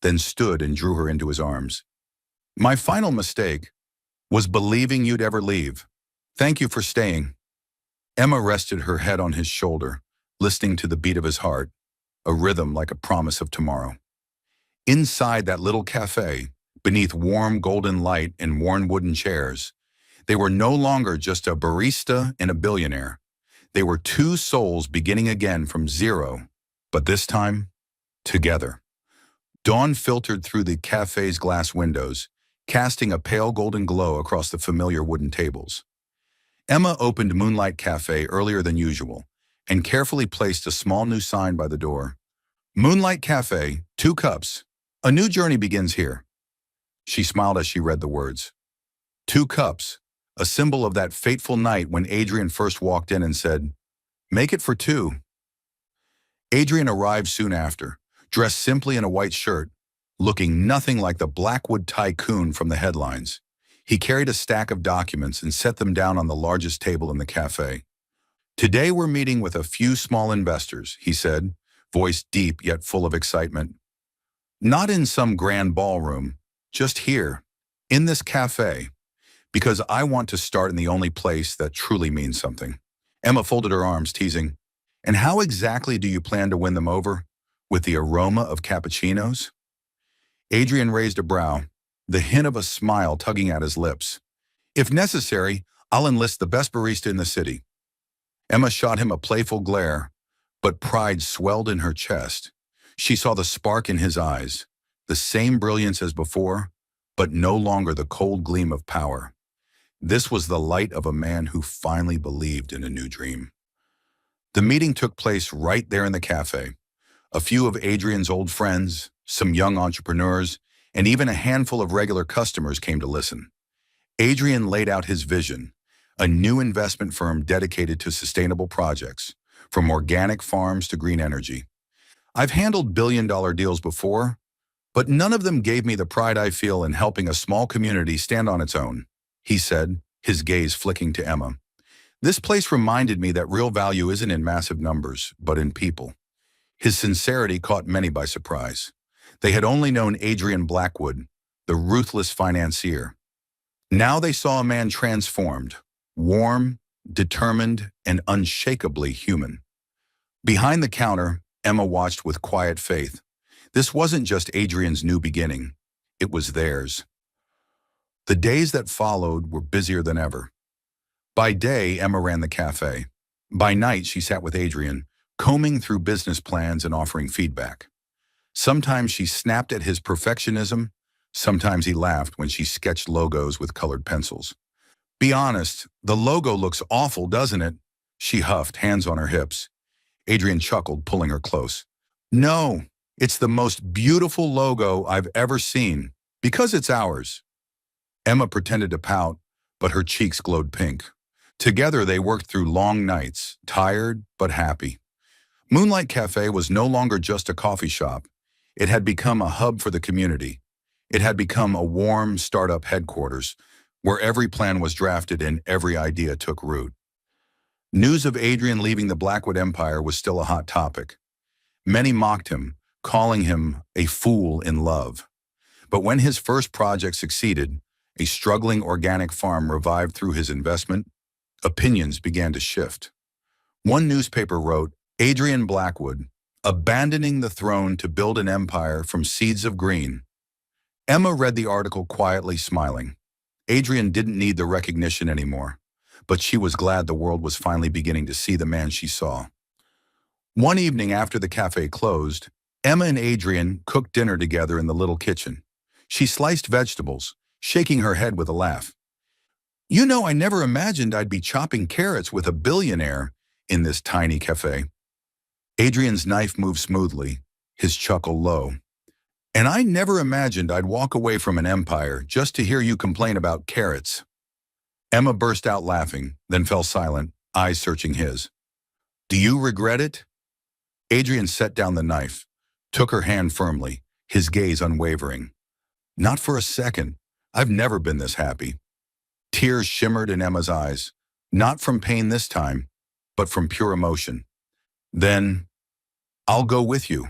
then stood and drew her into his arms. "My final mistake was believing you'd ever leave. Thank you for staying." Emma rested her head on his shoulder, listening to the beat of his heart. a rhythm like a promise of tomorrow. Inside that little cafe, beneath warm golden light and worn wooden chairs, they were no longer just a barista and a billionaire. They were two souls beginning again from zero, but this time, together. Dawn filtered through the cafe's glass windows, casting a pale golden glow across the familiar wooden tables. Emma opened Moonlight Cafe earlier than usual and carefully placed a small new sign by the door. Moonlight Cafe, 2 cups. A new journey begins here. She smiled as she read the words. 2 cups, a symbol of that fateful night when Adrian first walked in and said, "Make it for 2." Adrian arrived soon after, dressed simply in a white shirt, looking nothing like the Blackwood tycoon from the headlines. He carried a stack of documents and set them down on the largest table in the cafe. "Today we're meeting with a few small investors," he said, voice deep yet full of excitement. "Not in some grand ballroom, just here, in this cafe, because I want to start in the only place that truly means something." Emma folded her arms, teasing, "And how exactly do you plan to win them over? With the aroma of cappuccinos?" Adrian raised a brow, the hint of a smile tugging at his lips. "If necessary, I'll enlist the best barista in the city." Emma shot him a playful glare, but pride swelled in her chest. She saw the spark in his eyes, the same brilliance as before, but no longer the cold gleam of power. This was the light of a man who finally believed in a new dream. The meeting took place right there in the cafe. A few of Adrian's old friends, some young entrepreneurs, and even a handful of regular customers came to listen. Adrian laid out his vision, a new investment firm dedicated to sustainable projects, from organic farms to green energy. "I've handled billion-dollar deals before, but none of them gave me the pride I feel in helping a small community stand on its own," he said, his gaze flicking to Emma. "This place reminded me that real value isn't in massive numbers, but in people." His sincerity caught many by surprise. They had only known Adrian Blackwood, the ruthless financier. Now they saw a man transformed, warm, determined, and unshakably human. Behind the counter, Emma watched with quiet faith. This wasn't just Adrian's new beginning. It was theirs. The days that followed were busier than ever. By day, Emma ran the cafe. By night, she sat with Adrian, combing through business plans and offering feedback. Sometimes she snapped at his perfectionism. Sometimes he laughed when she sketched logos with colored pencils. "Be honest, the logo looks awful, doesn't it?" she huffed, hands on her hips. Adrian chuckled, pulling her close. "No, it's the most beautiful logo I've ever seen, because it's ours." Emma pretended to pout, but her cheeks glowed pink. Together they worked through long nights, tired but happy. Moonlight Cafe was no longer just a coffee shop. It had become a hub for the community. It had become a warm startup headquarters, where every plan was drafted and every idea took root. News of Adrian leaving the Blackwood Empire was still a hot topic. Many mocked him, calling him a fool in love. But when his first project succeeded, a struggling organic farm revived through his investment, opinions began to shift. One newspaper wrote, "Adrian Blackwood, abandoning the throne to build an empire from seeds of green." Emma read the article quietly, smiling. Adrian didn't need the recognition anymore, but she was glad the world was finally beginning to see the man she saw. One evening after the cafe closed, Emma and Adrian cooked dinner together in the little kitchen. She sliced vegetables, shaking her head with a laugh. "You know, I never imagined I'd be chopping carrots with a billionaire in this tiny cafe." Adrian's knife moved smoothly, his chuckle low. "And I never imagined I'd walk away from an empire just to hear you complain about carrots." Emma burst out laughing, then fell silent, eyes searching his. "Do you regret it?" Adrian set down the knife, took her hand firmly, his gaze unwavering. "Not for a second. I've never been this happy." Tears shimmered in Emma's eyes, not from pain this time, but from pure emotion. "Then, I'll go with you,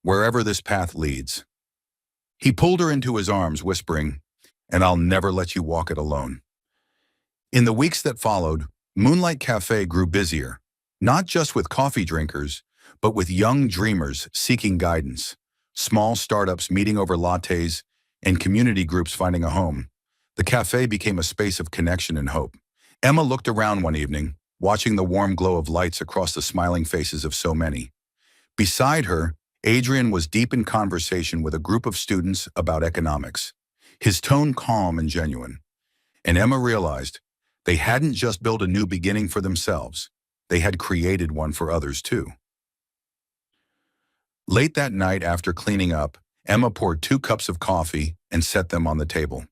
wherever this path leads." He pulled her into his arms, whispering, "And I'll never let you walk it alone." In the weeks that followed, Moonlight Cafe grew busier, not just with coffee drinkers, but with young dreamers seeking guidance, small startups meeting over lattes, and community groups finding a home. The cafe became a space of connection and hope. Emma looked around one evening, watching the warm glow of lights across the smiling faces of so many. Beside her, Adrian was deep in conversation with a group of students about economics, his tone calm and genuine. And Emma realized they hadn't just built a new beginning for themselves, they had created one for others too. Late that night after cleaning up, Emma poured 2 cups of coffee and set them on the table.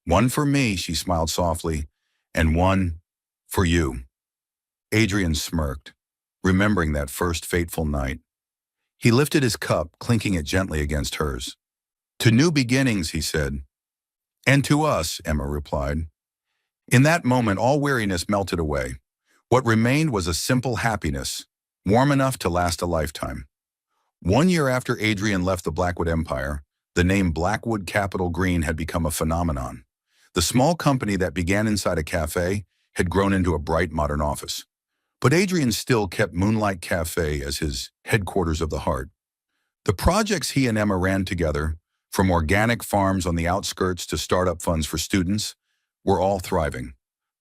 "One for me," she smiled softly, "and one for you." Adrian smirked, remembering that first fateful night. He lifted his cup, clinking it gently against hers. "To new beginnings," he said. "And to us," Emma replied. In that moment, all weariness melted away. What remained was a simple happiness, warm enough to last a lifetime. 1 year after Adrian left the Blackwood Empire, the name Blackwood Capital Green had become a phenomenon. The small company that began inside a cafe had grown into a bright modern office. But Adrian still kept Moonlight Cafe as his headquarters of the heart. The projects he and Emma ran together, from organic farms on the outskirts to startup funds for students, were all thriving.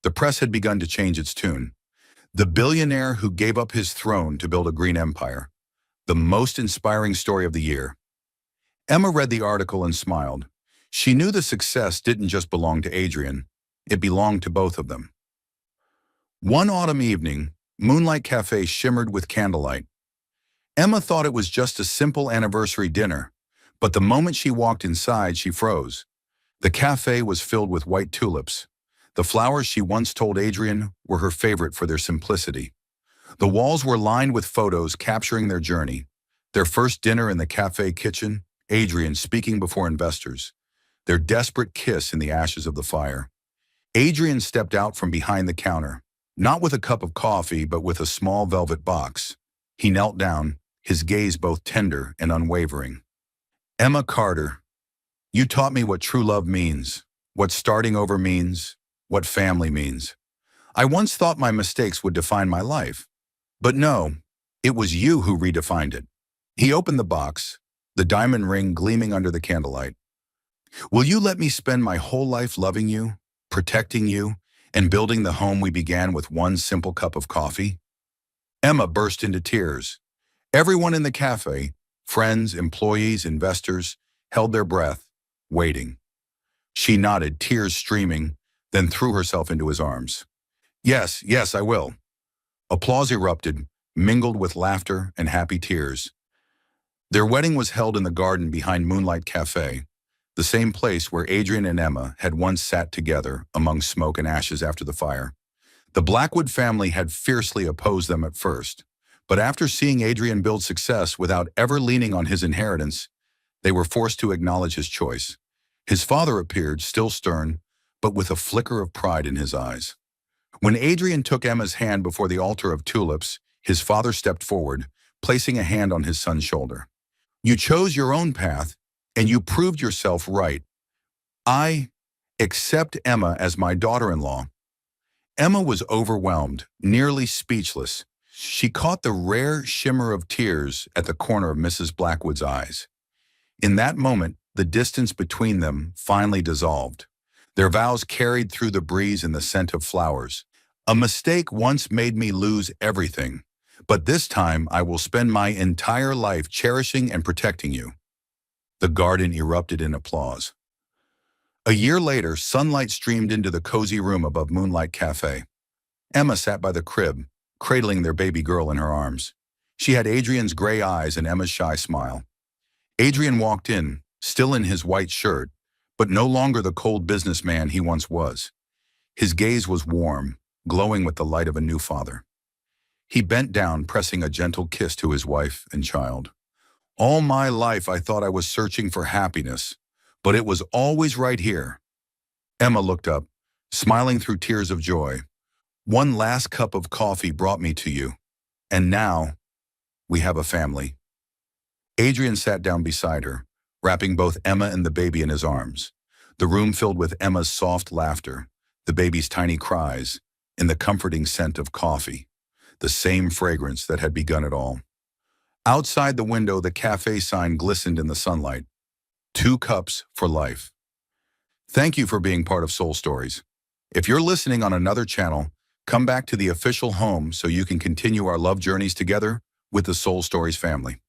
The press had begun to change its tune. The billionaire who gave up his throne to build a green empire. The most inspiring story of the year. Emma read the article and smiled. She knew the success didn't just belong to Adrian. It belonged to both of them. One autumn evening, Moonlight Cafe shimmered with candlelight. Emma thought it was just a simple anniversary dinner, but the moment she walked inside, she froze. The cafe was filled with white tulips. The flowers she once told Adrian were her favorite for their simplicity. The walls were lined with photos capturing their journey. Their first dinner in the cafe kitchen, Adrian speaking before investors. Their desperate kiss in the ashes of the fire. Adrian stepped out from behind the counter, not with a cup of coffee, but with a small velvet box. He knelt down, his gaze both tender and unwavering. "Emma Carter, you taught me what true love means, what starting over means, what family means. I once thought my mistakes would define my life. But no, it was you who redefined it." He opened the box, the diamond ring gleaming under the candlelight. "Will you let me spend my whole life loving you, protecting you, and building the home we began with one simple cup of coffee?" Emma burst into tears. Everyone in the cafe, friends, employees, investors, held their breath, waiting. She nodded, tears streaming, then threw herself into his arms. "Yes, yes, I will." Applause erupted, mingled with laughter and happy tears. Their wedding was held in the garden behind Moonlight Cafe, the same place where Adrian and Emma had once sat together among smoke and ashes after the fire. The Blackwood family had fiercely opposed them at first, but after seeing Adrian build success without ever leaning on his inheritance, they were forced to acknowledge his choice. His father appeared, still stern, but with a flicker of pride in his eyes. When Adrian took Emma's hand before the altar of tulips, his father stepped forward, placing a hand on his son's shoulder. "You chose your own path, and you proved yourself right. I accept Emma as my daughter-in-law." Emma was overwhelmed, nearly speechless. She caught the rare shimmer of tears at the corner of Mrs. Blackwood's eyes. In that moment, the distance between them finally dissolved. Their vows carried through the breeze in the scent of flowers. "A mistake once made me lose everything, but this time I will spend my entire life cherishing and protecting you." The garden erupted in applause. A year later, sunlight streamed into the cozy room above Moonlight Cafe. Emma sat by the crib, cradling their baby girl in her arms. She had Adrian's gray eyes and Emma's shy smile. Adrian walked in, still in his white shirt, but no longer the cold businessman he once was. His gaze was warm, glowing with the light of a new father. He bent down, pressing a gentle kiss to his wife and child. "All my life I thought I was searching for happiness, but it was always right here." Emma looked up, smiling through tears of joy. "One last cup of coffee brought me to you, and now we have a family." Adrian sat down beside her, wrapping both Emma and the baby in his arms. The room filled with Emma's soft laughter, the baby's tiny cries, and the comforting scent of coffee, the same fragrance that had begun it all. Outside the window, the cafe sign glistened in the sunlight. 2 cups for life. Thank you for being part of Soul Stories. If you're listening on another channel, come back to the official home so you can continue our love journeys together with the Soul Stories family.